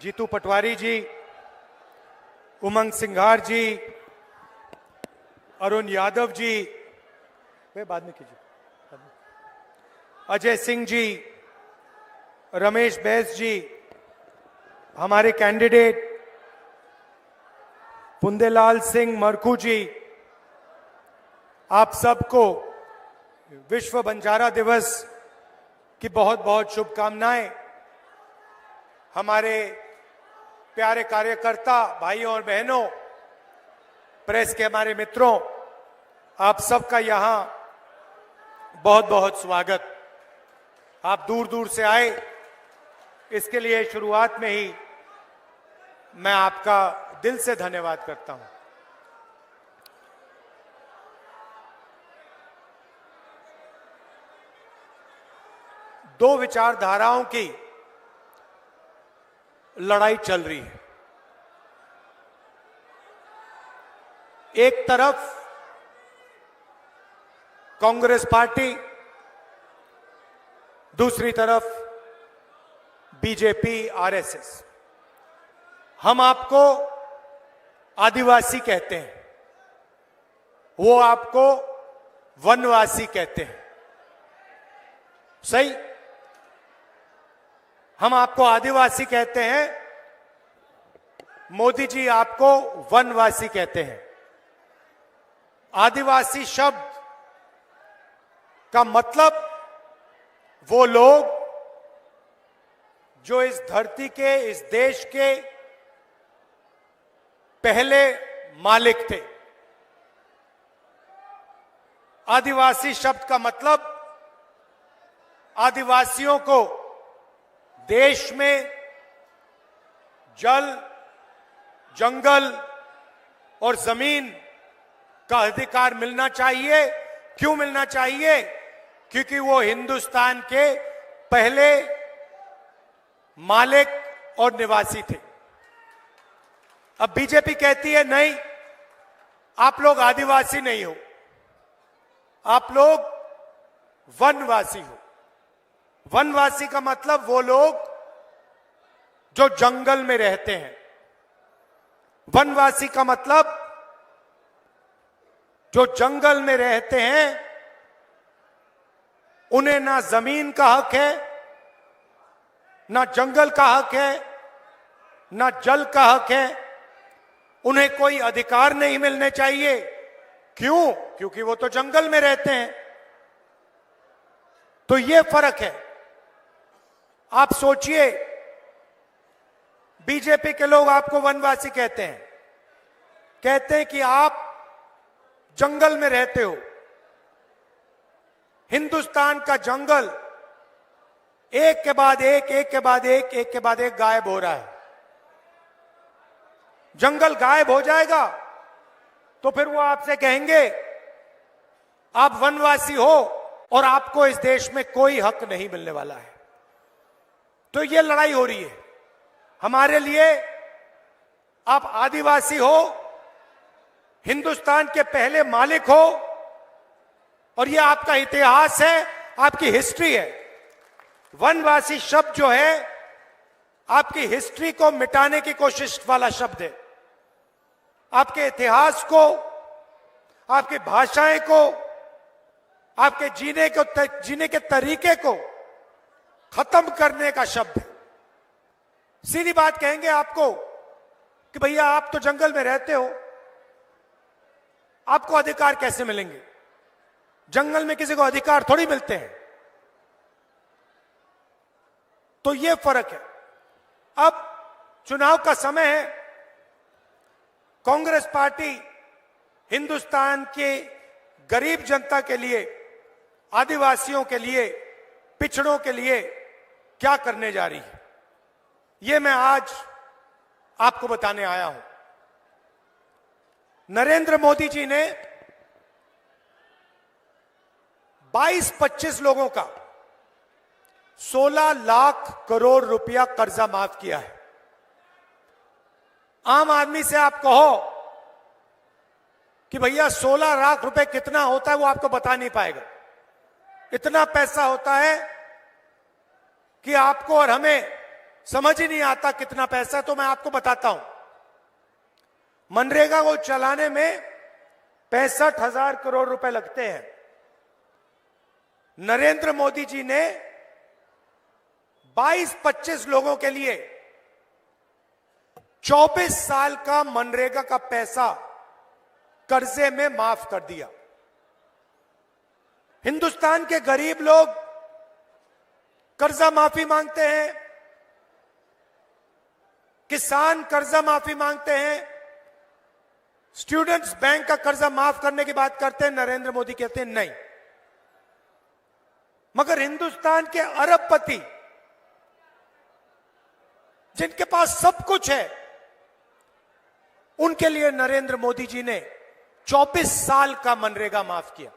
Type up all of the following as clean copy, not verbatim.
जीतू पटवारी जी, उमंग सिंघार जी, अरुण यादव जी, वे बाद में कीजिए, अजय सिंह जी, रमेश बैस जी, हमारे कैंडिडेट पुंदेलाल सिंह मरकू जी, आप सबको विश्व बंजारा दिवस की बहुत बहुत शुभकामनाएं। हमारे प्यारे कार्यकर्ता भाइयों और बहनों, प्रेस के हमारे मित्रों, आप सबका यहां बहुत बहुत स्वागत। आप दूर दूर से आए, इसके लिए शुरुआत में ही मैं आपका दिल से धन्यवाद करता हूं। दो विचारधाराओं की लड़ाई चल रही है। एक तरफ कांग्रेस पार्टी, दूसरी तरफ बीजेपी आरएसएस। हम आपको आदिवासी कहते हैं, वो आपको वनवासी कहते हैं। सही? हम आपको आदिवासी कहते हैं, मोदी जी आपको वनवासी कहते हैं। आदिवासी शब्द का मतलब वो लोग जो इस धरती के, इस देश के पहले मालिक थे। आदिवासी शब्द का मतलब आदिवासियों को देश में जल, जंगल और जमीन का अधिकार मिलना चाहिए। क्यों मिलना चाहिए? क्योंकि वो हिंदुस्तान के पहले मालिक और निवासी थे। अब बीजेपी कहती है नहीं, आप लोग आदिवासी नहीं हो, आप लोग वनवासी हो। वनवासी का मतलब वो लोग जो जंगल में रहते हैं। वनवासी का मतलब जो जंगल में रहते हैं, उन्हें ना जमीन का हक है, ना जंगल का हक है, ना जल का हक है। उन्हें कोई अधिकार नहीं मिलने चाहिए। क्यों? क्योंकि वो तो जंगल में रहते हैं। तो ये फर्क है। आप सोचिए, बीजेपी के लोग आपको वनवासी कहते हैं कि आप जंगल में रहते हो। हिंदुस्तान का जंगल एक के बाद एक, एक के बाद एक के बाद एक गायब हो रहा है। जंगल गायब हो जाएगा तो फिर वो आपसे कहेंगे आप वनवासी हो और आपको इस देश में कोई हक नहीं मिलने वाला है। तो ये लड़ाई हो रही है। हमारे लिए आप आदिवासी हो, हिंदुस्तान के पहले मालिक हो, और ये आपका इतिहास है, आपकी हिस्ट्री है। वनवासी शब्द जो है आपकी हिस्ट्री को मिटाने की कोशिश वाला शब्द है। आपके इतिहास को, आपकी भाषाएं को, आपके जीने के तरीके को खत्म करने का शब्द है। सीधी बात कहेंगे आपको कि भैया आप तो जंगल में रहते हो, आपको अधिकार कैसे मिलेंगे? जंगल में किसी को अधिकार थोड़ी मिलते हैं। तो यह फर्क है। अब चुनाव का समय है। कांग्रेस पार्टी हिंदुस्तान के गरीब जनता के लिए, आदिवासियों के लिए, पिछड़ों के लिए क्या करने जा रही है, यह मैं आज आपको बताने आया हूं। नरेंद्र मोदी जी ने 22-25 लोगों का 16 लाख करोड़ रुपया कर्जा माफ किया है। आम आदमी से आप कहो कि भैया 16 लाख रुपए कितना होता है, वो आपको बता नहीं पाएगा। इतना पैसा होता है कि आपको और हमें समझ ही नहीं आता कितना पैसा। तो मैं आपको बताता हूं, मनरेगा को चलाने में 65,000 करोड़ रुपए लगते हैं। नरेंद्र मोदी जी ने 22-25 लोगों के लिए 24 साल का मनरेगा का पैसा कर्जे में माफ कर दिया। हिंदुस्तान के गरीब लोग कर्जा माफी मांगते हैं, किसान कर्जा माफी मांगते हैं, स्टूडेंट्स बैंक का कर्जा माफ करने की बात करते हैं। नरेंद्र मोदी कहते हैं नहीं। मगर हिंदुस्तान के अरबपति जिनके पास सब कुछ है, उनके लिए नरेंद्र मोदी जी ने 24 साल का मनरेगा माफ किया।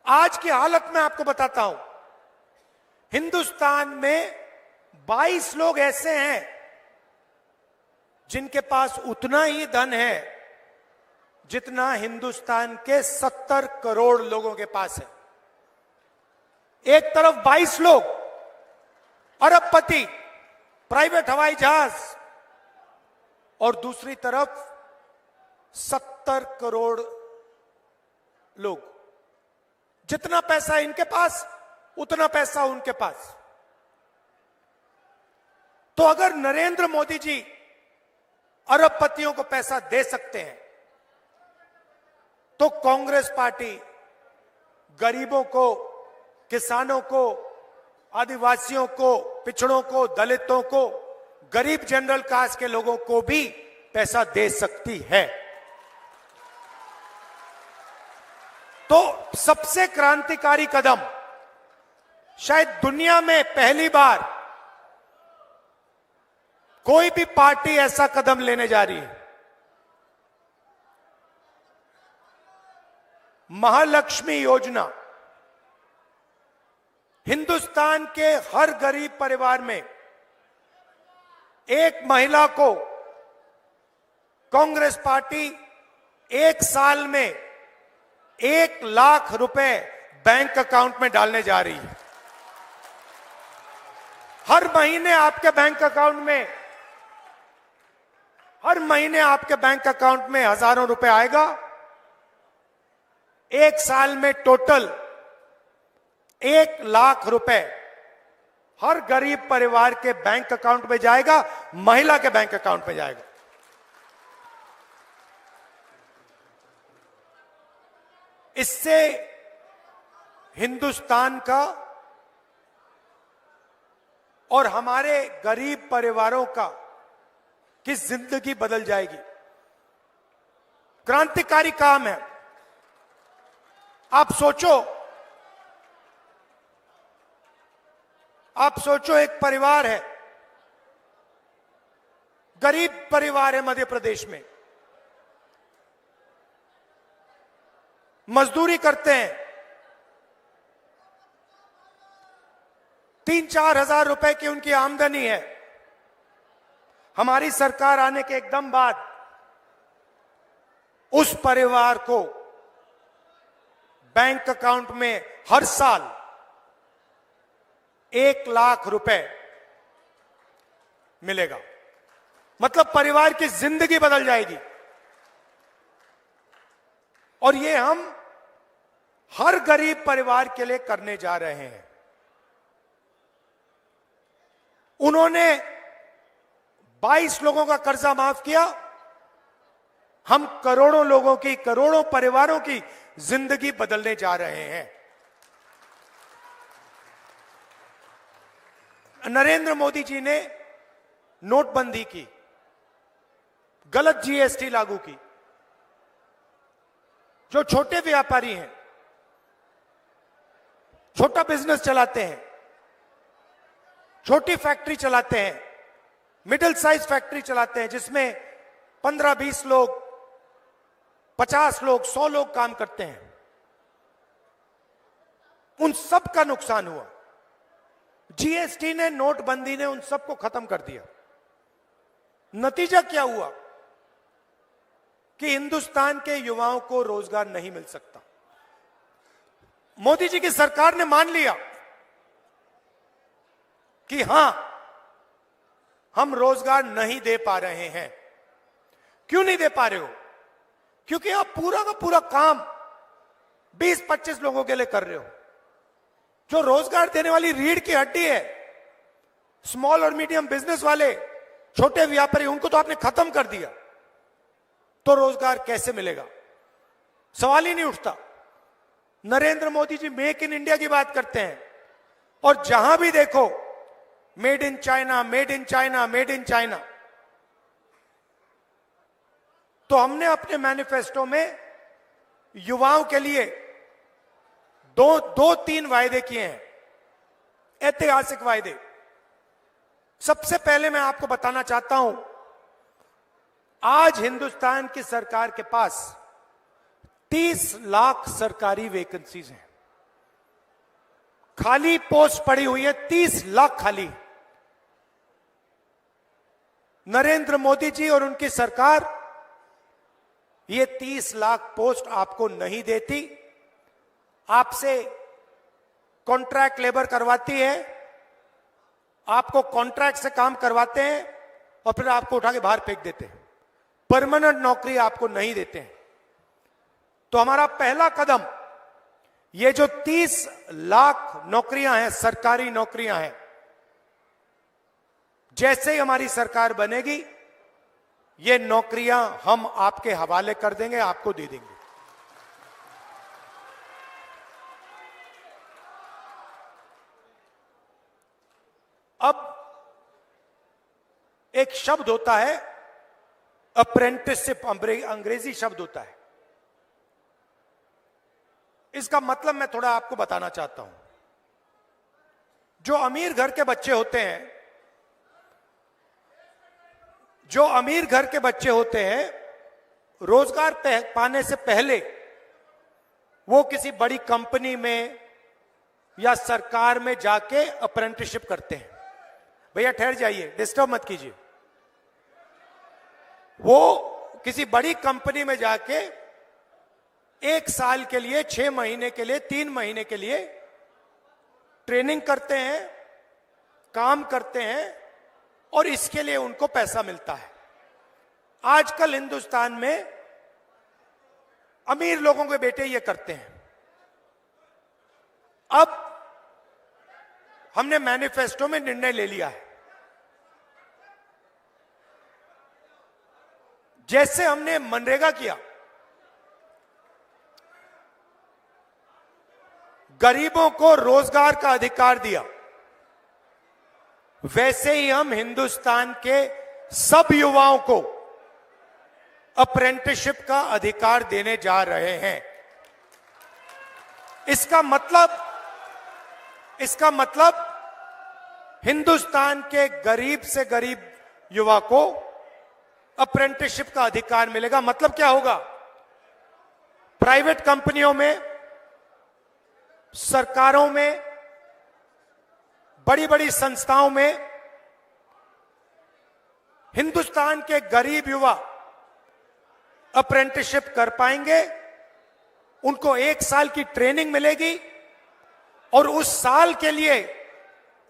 आज की हालत में आपको बताता हूं, हिंदुस्तान में 22 लोग ऐसे हैं जिनके पास उतना ही धन है जितना हिंदुस्तान के 70 करोड़ लोगों के पास है। एक तरफ 22 लोग अरबपति, प्राइवेट हवाई जहाज, और दूसरी तरफ 70 करोड़ लोग। जितना पैसा इनके पास उतना पैसा उनके पास। तो अगर नरेंद्र मोदी जी अरबपतियों को पैसा दे सकते हैं, तो कांग्रेस पार्टी गरीबों को, किसानों को, आदिवासियों को, पिछड़ों को, दलितों को, गरीब जनरल कास्ट के लोगों को भी पैसा दे सकती है। तो सबसे क्रांतिकारी कदम, शायद दुनिया में पहली बार कोई भी पार्टी ऐसा कदम लेने जा रही है। महालक्ष्मी योजना हिंदुस्तान के हर गरीब परिवार में एक महिला को कांग्रेस पार्टी 1 साल में 1 लाख रुपए बैंक अकाउंट में डालने जा रही है। हर महीने आपके बैंक अकाउंट में, हर महीने आपके बैंक अकाउंट में हजारों रुपए आएगा। 1 साल में टोटल 1 लाख रुपए हर गरीब परिवार के बैंक अकाउंट में जाएगा, महिला के बैंक अकाउंट में जाएगा। इससे हिंदुस्तान का और हमारे गरीब परिवारों का की जिंदगी बदल जाएगी। क्रांतिकारी काम है। आप सोचो एक परिवार है, गरीब परिवार है मध्य प्रदेश में, मजदूरी करते हैं, 3-4 हजार रुपए की उनकी आमदनी है। हमारी सरकार आने के एकदम बाद उस परिवार को बैंक अकाउंट में हर साल 1 लाख रुपए मिलेगा। मतलब परिवार की जिंदगी बदल जाएगी। और ये हम हर गरीब परिवार के लिए करने जा रहे हैं। उन्होंने 22 लोगों का कर्जा माफ किया, हम करोड़ों लोगों की, करोड़ों परिवारों की जिंदगी बदलने जा रहे हैं। नरेंद्र मोदी जी ने नोटबंदी की, गलत जीएसटी लागू की। जो छोटे व्यापारी हैं, छोटा बिजनेस चलाते हैं, छोटी फैक्ट्री चलाते हैं, मिडिल साइज फैक्ट्री चलाते हैं, जिसमें 15-20 लोग, 50 लोग, 100 लोग काम करते हैं, उन सब का नुकसान हुआ। जीएसटी ने, नोटबंदी ने उन सबको खत्म कर दिया। नतीजा क्या हुआ कि हिंदुस्तान के युवाओं को रोजगार नहीं मिल सकता। मोदी जी की सरकार ने मान लिया कि हां, हम रोजगार नहीं दे पा रहे हैं। क्यों नहीं दे पा रहे हो? क्योंकि आप पूरा का पूरा काम 20-25 लोगों के लिए कर रहे हो। जो रोजगार देने वाली रीढ़ की हड्डी है, स्मॉल और मीडियम बिजनेस वाले, छोटे व्यापारी, उनको तो आपने खत्म कर दिया। तो रोजगार कैसे मिलेगा? सवाल ही नहीं उठता। Narendra Modi ji make in India की बात करते हैं, और जहां भी देखो made in China, made in China, made in China. तो हमने अपने मैनिफेस्टो में युवाओं के लिए दो तीन वायदे किए हैं, ऐतिहासिक वायदे। सबसे पहले मैं आपको बताना चाहता हूं, आज हिंदुस्तान की सरकार के पास 30 लाख सरकारी वैकेंसीज हैं, खाली पोस्ट पड़ी हुई है 30 लाख खाली। नरेंद्र मोदी जी और उनकी सरकार ये 30 लाख पोस्ट आपको नहीं देती, आपसे कॉन्ट्रैक्ट लेबर करवाती है, आपको कॉन्ट्रैक्ट से काम करवाते हैं और फिर आपको उठा के बाहर फेंक देते हैं। परमानेंट नौकरी आपको नहीं देते हैं। तो हमारा पहला कदम, ये जो 30 लाख नौकरियां हैं, सरकारी नौकरियां हैं, जैसे ही हमारी सरकार बनेगी, ये नौकरियां हम आपके हवाले कर देंगे, आपको दे देंगे। अब एक शब्द होता है अप्रेंटिसशिप, अंग्रेजी शब्द होता है। इसका मतलब मैं थोड़ा आपको बताना चाहता हूं। जो अमीर घर के बच्चे होते हैं, जो अमीर घर के बच्चे होते हैं, रोजगार पाने से पहले वो किसी बड़ी कंपनी में या सरकार में जाके अप्रेंटिसशिप करते हैं। भैया ठहर जाइए, डिस्टर्ब मत कीजिए। वो किसी बड़ी कंपनी में जाके 1 साल के लिए, 6 महीने के लिए, 3 महीने के लिए ट्रेनिंग करते हैं, काम करते हैं, और इसके लिए उनको पैसा मिलता है। आजकल हिंदुस्तान में अमीर लोगों के बेटे ये करते हैं। अब हमने मैनिफेस्टो में निर्णय ले लिया है, जैसे हमने मनरेगा किया, गरीबों को रोजगार का अधिकार दिया, वैसे ही हम हिंदुस्तान के सब युवाओं को अप्रेंटिसशिप का अधिकार देने जा रहे हैं। इसका मतलब हिंदुस्तान के गरीब से गरीब युवा को अप्रेंटिसशिप का अधिकार मिलेगा। मतलब क्या होगा? प्राइवेट कंपनियों में, सरकारों में, बड़ी बड़ी संस्थाओं में हिंदुस्तान के गरीब युवा अप्रेंटिसशिप कर पाएंगे। उनको 1 साल की ट्रेनिंग मिलेगी और उस साल के लिए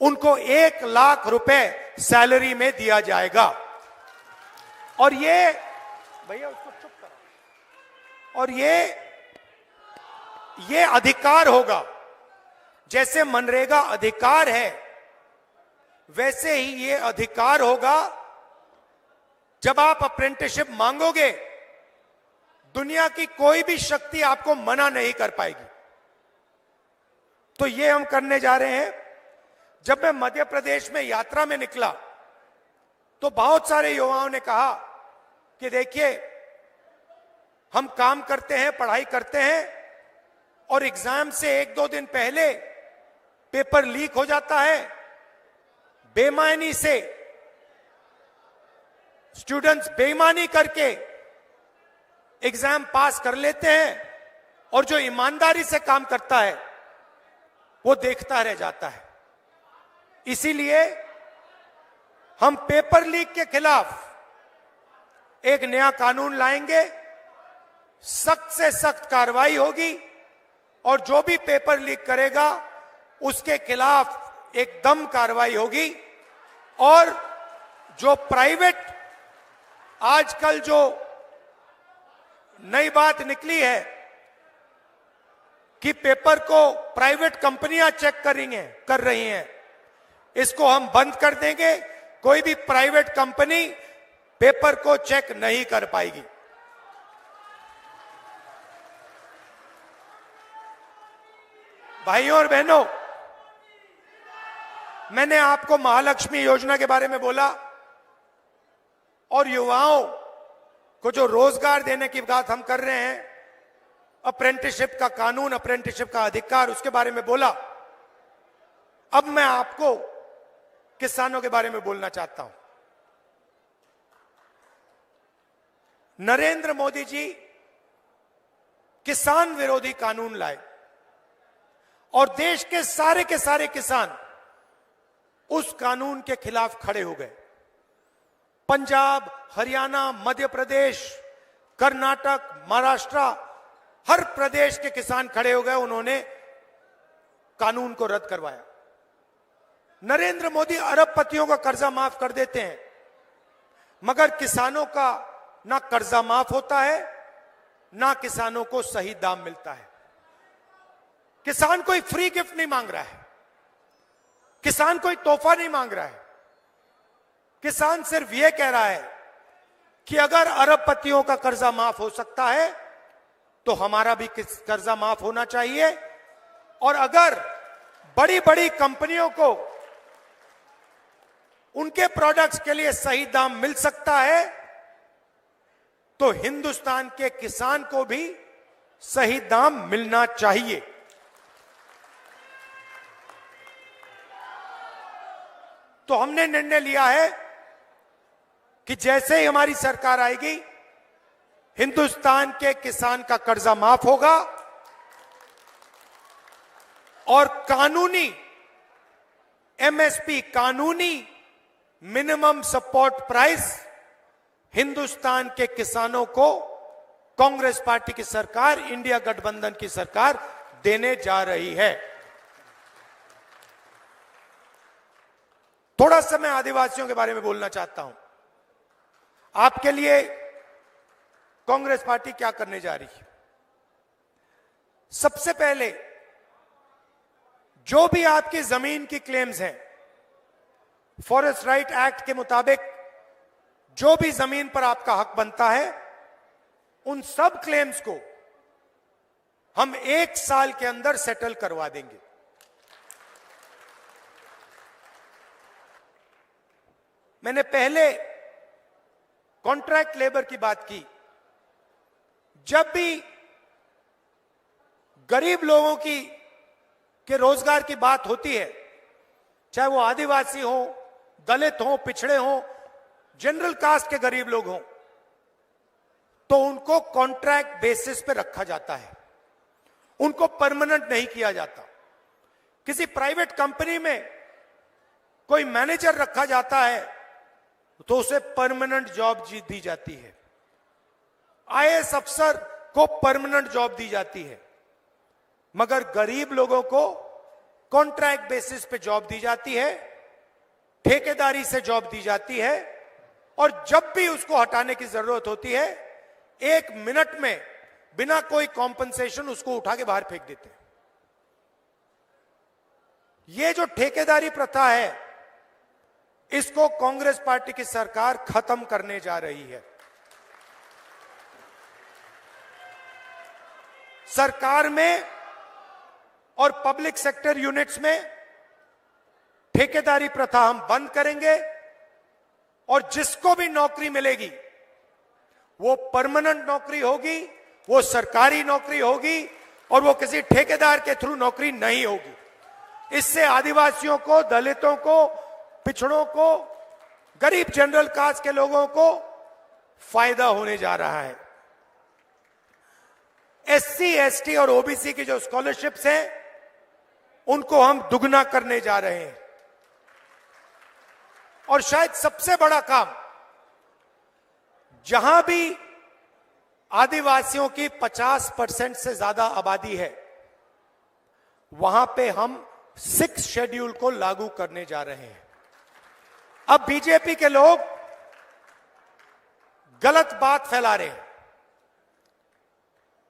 उनको 1 लाख रुपए सैलरी में दिया जाएगा। और ये, भैया उसको चुप करो, और ये अधिकार होगा। जैसे मनरेगा अधिकार है, वैसे ही ये अधिकार होगा। जब आप अप्रेंटिसशिप मांगोगे, दुनिया की कोई भी शक्ति आपको मना नहीं कर पाएगी। तो ये हम करने जा रहे हैं। जब मैं मध्य प्रदेश में यात्रा में निकला, तो बहुत सारे युवाओं ने कहा कि देखिए, हम काम करते हैं, पढ़ाई करते हैं, और एग्जाम से 1-2 दिन पहले पेपर लीक हो जाता है। बेईमानी से स्टूडेंट्स बेईमानी करके एग्जाम पास कर लेते हैं, और जो ईमानदारी से काम करता है वो देखता रह जाता है। इसीलिए हम पेपर लीक के खिलाफ एक नया कानून लाएंगे। सख्त से सख्त कार्रवाई होगी, और जो भी पेपर लीक करेगा उसके खिलाफ एकदम कार्रवाई होगी। और जो प्राइवेट आजकल जो नई बात निकली है कि पेपर को प्राइवेट कंपनियां चेक कर रही हैं, इसको हम बंद कर देंगे। कोई भी प्राइवेट कंपनी पेपर को चेक नहीं कर पाएगी। भाइयों और बहनों, मैंने आपको महालक्ष्मी योजना के बारे में बोला और युवाओं को जो रोजगार देने की बात हम कर रहे हैं, अप्रेंटिसशिप का कानून, अप्रेंटिसशिप का अधिकार, उसके बारे में बोला। अब मैं आपको किसानों के बारे में बोलना चाहता हूं। नरेंद्र मोदी जी किसान विरोधी कानून लाए और देश के सारे किसान उस कानून के खिलाफ खड़े हो गए। पंजाब, हरियाणा, मध्य प्रदेश, कर्नाटक, महाराष्ट्र, हर प्रदेश के किसान खड़े हो गए। उन्होंने कानून को रद्द करवाया। नरेंद्र मोदी अरबपतियों का कर्जा माफ कर देते हैं, मगर किसानों का ना कर्जा माफ होता है, ना किसानों को सही दाम मिलता है। किसान कोई फ्री गिफ्ट नहीं मांग रहा है, किसान कोई तोहफा नहीं मांग रहा है। किसान सिर्फ यह कह रहा है कि अगर अरबपतियों का कर्जा माफ हो सकता है तो हमारा भी कर्जा माफ होना चाहिए। और अगर बड़ी बड़ी कंपनियों को उनके प्रोडक्ट्स के लिए सही दाम मिल सकता है तो हिंदुस्तान के किसान को भी सही दाम मिलना चाहिए। तो हमने निर्णय लिया है कि जैसे ही हमारी सरकार आएगी, हिंदुस्तान के किसान का कर्जा माफ होगा और कानूनी एमएसपी, कानूनी मिनिमम सपोर्ट प्राइस हिंदुस्तान के किसानों को कांग्रेस पार्टी की सरकार, इंडिया गठबंधन की सरकार देने जा रही है। थोड़ा सा मैं आदिवासियों के बारे में बोलना चाहता हूं। आपके लिए कांग्रेस पार्टी क्या करने जा रही है। सबसे पहले जो भी आपकी जमीन की क्लेम्स हैं, फॉरेस्ट राइट एक्ट के मुताबिक जो भी जमीन पर आपका हक बनता है, उन सब क्लेम्स को हम 1 साल के अंदर सेटल करवा देंगे। मैंने पहले कॉन्ट्रैक्ट लेबर की बात की। जब भी गरीब लोगों के रोजगार की बात होती है, चाहे वो आदिवासी हो, दलित हो, पिछड़े हो, जनरल कास्ट के गरीब लोग हों, तो उनको कॉन्ट्रैक्ट बेसिस पे रखा जाता है, उनको परमानेंट नहीं किया जाता। किसी प्राइवेट कंपनी में कोई मैनेजर रखा जाता है तो उसे परमानेंट जॉब दी जाती है, आईएएस अफसर को परमानेंट जॉब दी जाती है, मगर गरीब लोगों को कॉन्ट्रैक्ट बेसिस पे जॉब दी जाती है, ठेकेदारी से जॉब दी जाती है। और जब भी उसको हटाने की जरूरत होती है, 1 मिनट में बिना कोई कॉम्पनसेशन उसको उठा के बाहर फेंक देते हैं। यह जो ठेकेदारी प्रथा है, इसको कांग्रेस पार्टी की सरकार खत्म करने जा रही है। सरकार में और पब्लिक सेक्टर यूनिट्स में ठेकेदारी प्रथा हम बंद करेंगे और जिसको भी नौकरी मिलेगी वो परमानेंट नौकरी होगी, वो सरकारी नौकरी होगी और वो किसी ठेकेदार के थ्रू नौकरी नहीं होगी। इससे आदिवासियों को, दलितों को, पिछड़ों को, गरीब जनरल कास्ट के लोगों को फायदा होने जा रहा है। एससी, एसटी और ओबीसी की जो स्कॉलरशिप्स हैं, उनको हम दुगना करने जा रहे हैं। और शायद सबसे बड़ा काम, जहां भी आदिवासियों की 50% से ज्यादा आबादी है, वहां पे हम 6 शेड्यूल को लागू करने जा रहे हैं। अब बीजेपी के लोग गलत बात फैला रहे हैं,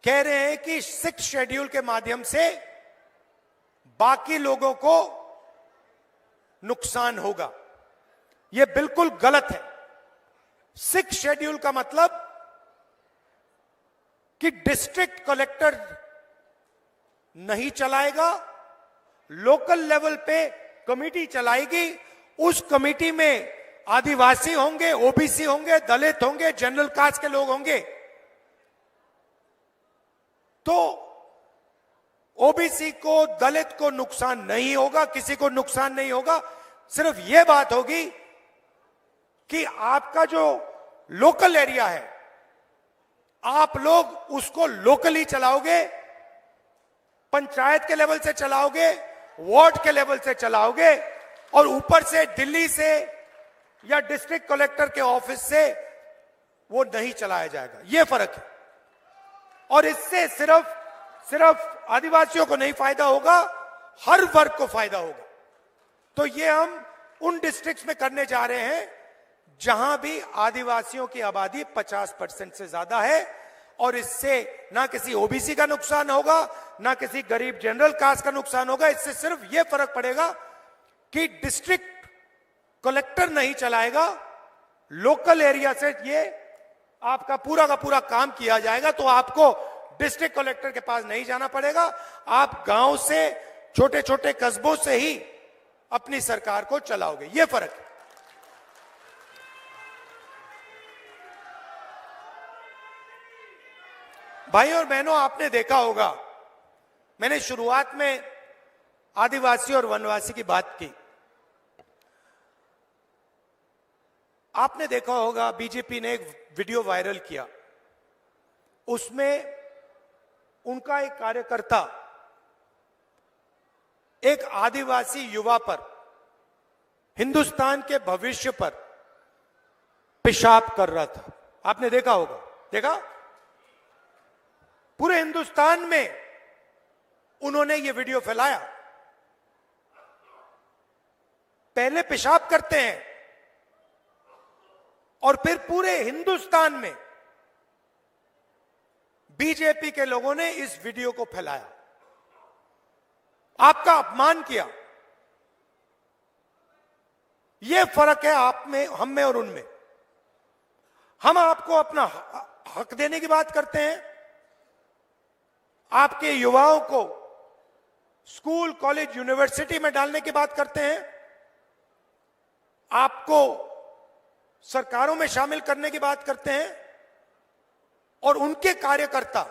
कह रहे हैं कि 6 शेड्यूल के माध्यम से बाकी लोगों को नुकसान होगा। यह बिल्कुल गलत है। 6 शेड्यूल का मतलब कि डिस्ट्रिक्ट कलेक्टर नहीं चलाएगा, लोकल लेवल पे कमेटी चलाएगी। उस कमेटी में आदिवासी होंगे, ओबीसी होंगे, दलित होंगे, जनरल कास्ट के लोग होंगे। तो ओबीसी को, दलित को नुकसान नहीं होगा, किसी को नुकसान नहीं होगा। सिर्फ यह बात होगी कि आपका जो लोकल एरिया है, आप लोग उसको लोकली चलाओगे, पंचायत के लेवल से चलाओगे, वार्ड के लेवल से चलाओगे, और ऊपर से दिल्ली से या डिस्ट्रिक्ट कलेक्टर के ऑफिस से वो नहीं चलाया जाएगा। यह फर्क है। और इससे सिर्फ आदिवासियों को नहीं फायदा होगा, हर वर्ग को फायदा होगा। तो ये हम उन डिस्ट्रिक्ट्स में करने जा रहे हैं जहां भी आदिवासियों की आबादी 50% से ज्यादा है, और इससे ना किसी ओबीसी का नुकसान होगा, ना किसी गरीब जनरल कास्ट का नुकसान होगा। इससे सिर्फ यह फर्क पड़ेगा कि डिस्ट्रिक्ट कलेक्टर नहीं चलाएगा, लोकल एरिया से ये आपका पूरा का पूरा काम किया जाएगा। तो आपको डिस्ट्रिक्ट कलेक्टर के पास नहीं जाना पड़ेगा, आप गांव से, छोटे छोटे कस्बों से ही अपनी सरकार को चलाओगे। यह फर्क है। भाई और बहनों, आपने देखा होगा, मैंने शुरुआत में आदिवासी और वनवासी की बात की। आपने देखा होगा बीजेपी ने एक वीडियो वायरल किया, उसमें उनका एक कार्यकर्ता एक आदिवासी युवा पर, हिंदुस्तान के भविष्य पर पेशाब कर रहा था। आपने देखा होगा, देखा? पूरे हिंदुस्तान में उन्होंने ये वीडियो फैलाया। पहले पेशाब करते हैं और फिर पूरे हिंदुस्तान में बीजेपी के लोगों ने इस वीडियो को फैलाया, आपका अपमान किया। यह फर्क है आप में, हम में और उनमें। हम आपको अपना हक देने की बात करते हैं, आपके युवाओं को स्कूल, कॉलेज, यूनिवर्सिटी में डालने की बात करते हैं, आपको सरकारों में शामिल करने की बात करते हैं, और उनके कार्यकर्ता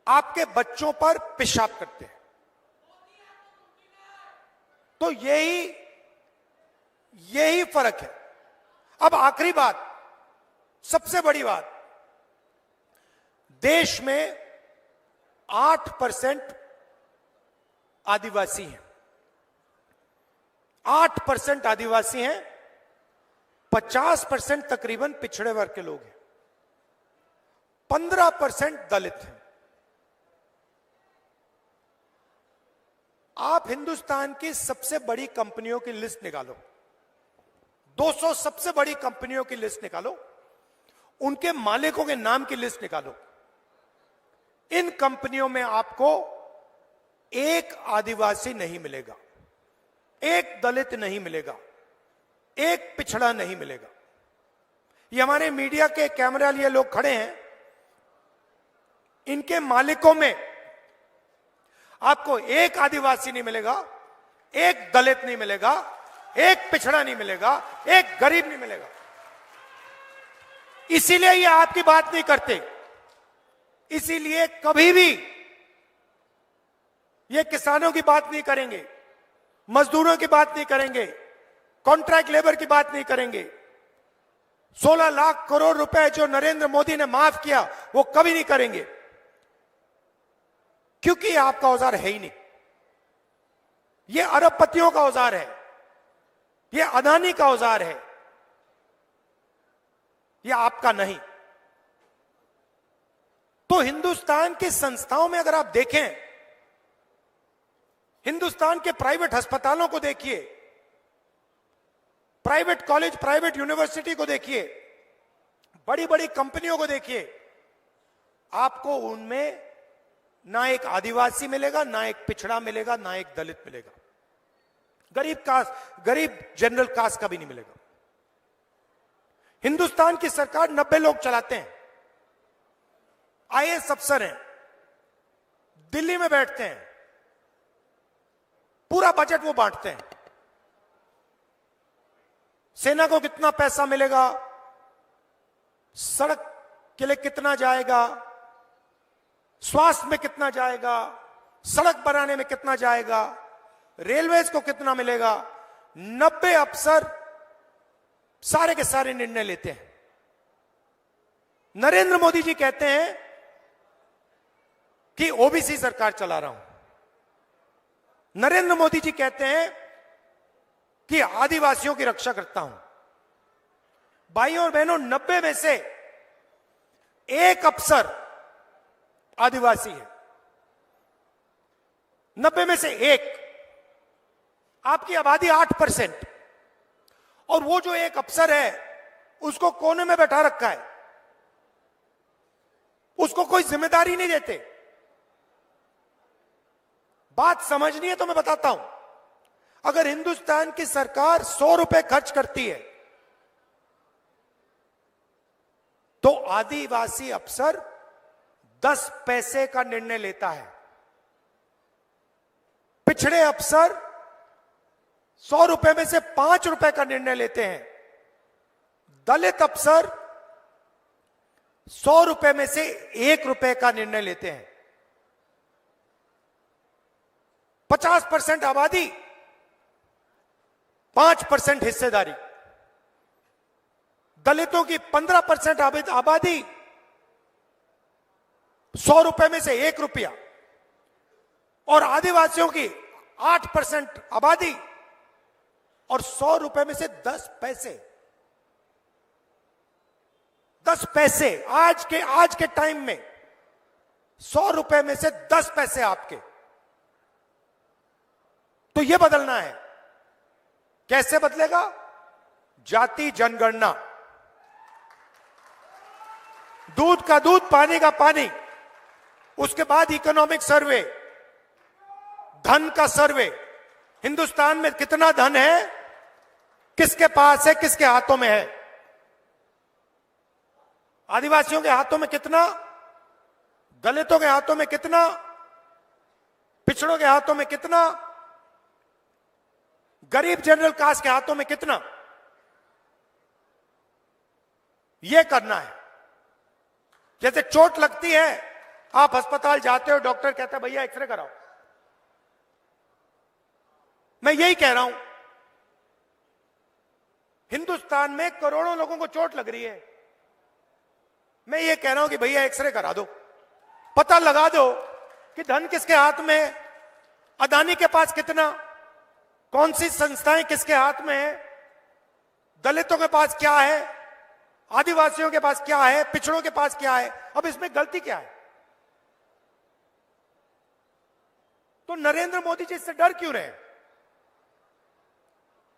आपके बच्चों पर पेशाब करते हैं। तो यही फर्क है। अब आखिरी बात, सबसे बड़ी बात, देश में 8% आदिवासी हैं। 8% आदिवासी हैं, 50% तकरीबन पिछड़े वर्ग के लोग हैं, 15% दलित हैं। आप हिंदुस्तान की सबसे बड़ी कंपनियों की लिस्ट निकालो, 200 सबसे बड़ी कंपनियों की लिस्ट निकालो, उनके मालिकों के नाम की लिस्ट निकालो। इन कंपनियों में आपको एक आदिवासी नहीं मिलेगा, एक दलित नहीं मिलेगा, एक पिछड़ा नहीं मिलेगा। ये हमारे मीडिया के कैमरा लिए लोग खड़े हैं, इनके मालिकों में आपको एक आदिवासी नहीं मिलेगा, एक दलित नहीं मिलेगा, एक पिछड़ा नहीं मिलेगा, एक गरीब नहीं मिलेगा। इसीलिए ये आपकी बात नहीं करते, इसीलिए कभी भी ये किसानों की बात नहीं करेंगे, मजदूरों की बात नहीं करेंगे, कॉन्ट्रैक्ट लेबर की बात नहीं करेंगे। 16 लाख करोड़ रुपए जो नरेंद्र मोदी ने माफ किया, वो कभी नहीं करेंगे, क्योंकि ये आपका औजार है ही नहीं। ये अरबपतियों का औजार है, ये अदानी का औजार है, ये आपका नहीं। तो हिंदुस्तान की संस्थाओं में अगर आप देखें हिंदुस्तान के प्राइवेट अस्पतालों को देखिए, प्राइवेट कॉलेज, प्राइवेट यूनिवर्सिटी को देखिए, बड़ी बड़ी कंपनियों को देखिए, आपको उनमें ना एक आदिवासी मिलेगा, ना एक पिछड़ा मिलेगा, ना एक दलित मिलेगा, गरीब कास्ट, गरीब जनरल कास्ट का भी नहीं मिलेगा। हिंदुस्तान की सरकार 90 लोग चलाते हैं, आईएएस अफसर हैं, दिल्ली में बैठते हैं, पूरा बजट वो बांटते हैं। सेना को कितना पैसा मिलेगा, सड़क के लिए कितना जाएगा, स्वास्थ्य में कितना जाएगा, सड़क बनाने में कितना जाएगा, रेलवेज को कितना मिलेगा, 90 अफसर सारे के सारे निर्णय लेते हैं। नरेंद्र मोदी जी कहते हैं कि ओबीसी सरकार चला रहा हूं, नरेंद्र मोदी जी कहते हैं कि आदिवासियों की रक्षा करता हूं। भाइयों और बहनों, 90 में से एक अफसर आदिवासी है, 90 में से एक। आपकी आबादी 8%, और वो जो एक अफसर है उसको कोने में बैठा रखा है, उसको कोई जिम्मेदारी नहीं देते। बात समझनी है तो मैं बताता हूं। अगर हिंदुस्तान की सरकार 100 रुपए खर्च करती है तो आदिवासी अफसर 10 पैसे का निर्णय लेता है। पिछड़े अफसर 100 रुपए में से 5 रुपए का निर्णय लेते हैं। दलित अफसर 100 रुपए में से 1 रुपए का निर्णय लेते हैं। 50% आबादी, 5% हिस्सेदारी। दलितों की 15% आबादी, 100 रुपए में से 1 रुपया, और आदिवासियों की 8% आबादी और 100 रुपए में से 10 पैसे। 10 पैसे आज के टाइम में 100 रुपए में से 10 पैसे आपके। तो यह बदलना है। कैसे बदलेगा? जाति जनगणना, दूध का दूध, पानी का पानी, उसके बाद इकोनॉमिक सर्वे, धन का सर्वे। हिंदुस्तान में कितना धन है, किसके पास है, किसके हाथों में है। आदिवासियों के हाथों में कितना, दलितों के हाथों में कितना, पिछड़ों के हाथों में कितना, गरीब जनरल कास्ट के हाथों में कितना। यह करना है। जैसे चोट लगती है, आप अस्पताल जाते हो, डॉक्टर कहता है भैया एक्सरे कराओ। मैं यही कह रहा हूं, हिंदुस्तान में करोड़ों लोगों को चोट लग रही है। मैं ये कह रहा हूं कि भैया एक्सरे करा दो, पता लगा दो कि धन किसके हाथ में है, अदानी के पास कितना, कौन सी संस्थाएं किसके हाथ में है, दलितों के पास क्या है, आदिवासियों के पास क्या है, पिछड़ों के पास क्या है। अब इसमें गलती क्या है? तो नरेंद्र मोदी जी इससे डर क्यों रहे?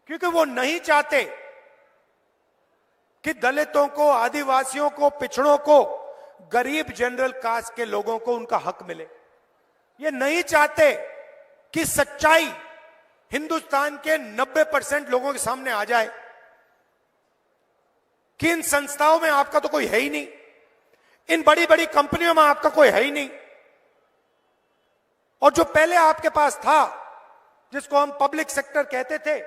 क्योंकि वो नहीं चाहते कि दलितों को, आदिवासियों को, पिछड़ों को, गरीब जनरल कास्ट के लोगों को उनका हक मिले। ये नहीं चाहते कि सच्चाई हिंदुस्तान के 90% लोगों के सामने आ जाए कि इन संस्थाओं में आपका तो कोई है ही नहीं, इन बड़ी बड़ी कंपनियों में आपका कोई है ही नहीं, और जो पहले आपके पास था, जिसको हम पब्लिक सेक्टर कहते थे,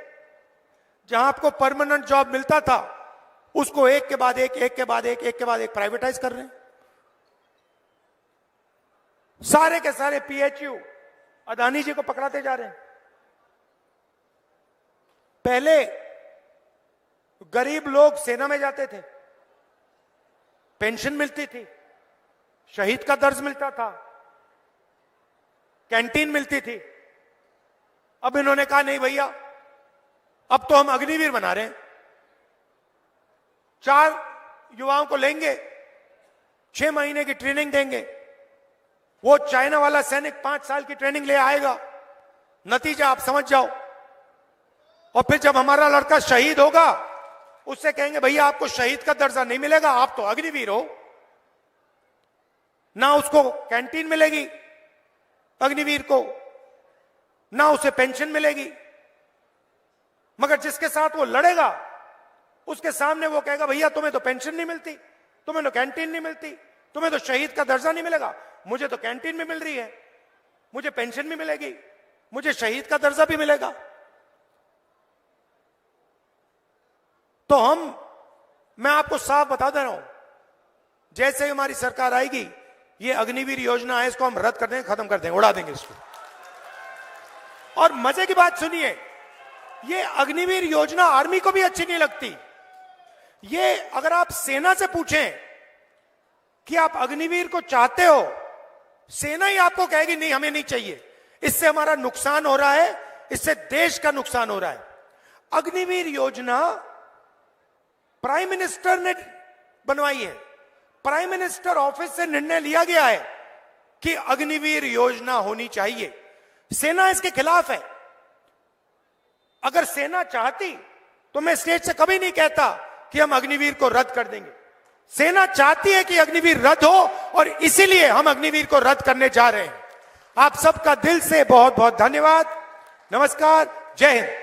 जहां आपको परमानेंट जॉब मिलता था, उसको एक के बाद एक, एक के बाद एक, एक के बाद एक प्राइवेटाइज कर रहे हैं। सारे के सारे पीएचयू अदानी जी को पकड़ाते जा रहे हैं। पहले गरीब लोग सेना में जाते थे, पेंशन मिलती थी, शहीद का दर्ज मिलता था, कैंटीन मिलती थी। अब इन्होंने कहा नहीं भैया, अब तो हम अग्निवीर बना रहे हैं। 4 युवाओं को लेंगे, 6 महीने की ट्रेनिंग देंगे, वो चाइना वाला सैनिक 5 साल की ट्रेनिंग ले आएगा, नतीजा आप समझ जाओ। और फिर जब हमारा लड़का शहीद होगा, उससे कहेंगे भैया आपको शहीद का दर्जा नहीं मिलेगा, आप तो अग्निवीर हो। ना उसको कैंटीन मिलेगी अग्निवीर को, ना उसे पेंशन मिलेगी। मगर जिसके साथ वो लड़ेगा, उसके सामने वो कहेगा भैया तुम्हें तो पेंशन नहीं मिलती, तुम्हें तो कैंटीन नहीं मिलती, तुम्हें तो शहीद का दर्जा नहीं मिलेगा। मुझे तो कैंटीन भी मिल रही है, मुझे पेंशन भी मिलेगी, मुझे शहीद का दर्जा भी मिलेगा। तो मैं आपको साफ बता दे रहा हूं, जैसे ही हमारी सरकार आएगी, ये अग्निवीर योजना है, इसको हम रद्द कर देंगे, खत्म कर देंगे, उड़ा देंगे इसको। और मजे की बात सुनिए, ये अग्निवीर योजना आर्मी को भी अच्छी नहीं लगती। ये अगर आप सेना से पूछें कि आप अग्निवीर को चाहते हो, सेना ही आपको कहेगी नहीं हमें नहीं चाहिए, इससे हमारा नुकसान हो रहा है, इससे देश का नुकसान हो रहा है। अग्निवीर योजना प्राइम मिनिस्टर ने बनवाई है, प्राइम मिनिस्टर ऑफिस से निर्णय लिया गया है कि अग्निवीर योजना होनी चाहिए। सेना इसके खिलाफ है। अगर सेना चाहती तो मैं स्टेज से कभी नहीं कहता कि हम अग्निवीर को रद्द कर देंगे। सेना चाहती है कि अग्निवीर रद्द हो, और इसीलिए हम अग्निवीर को रद्द करने जा रहे हैं। आप सबका दिल से बहुत बहुत धन्यवाद। नमस्कार, जय हिंद।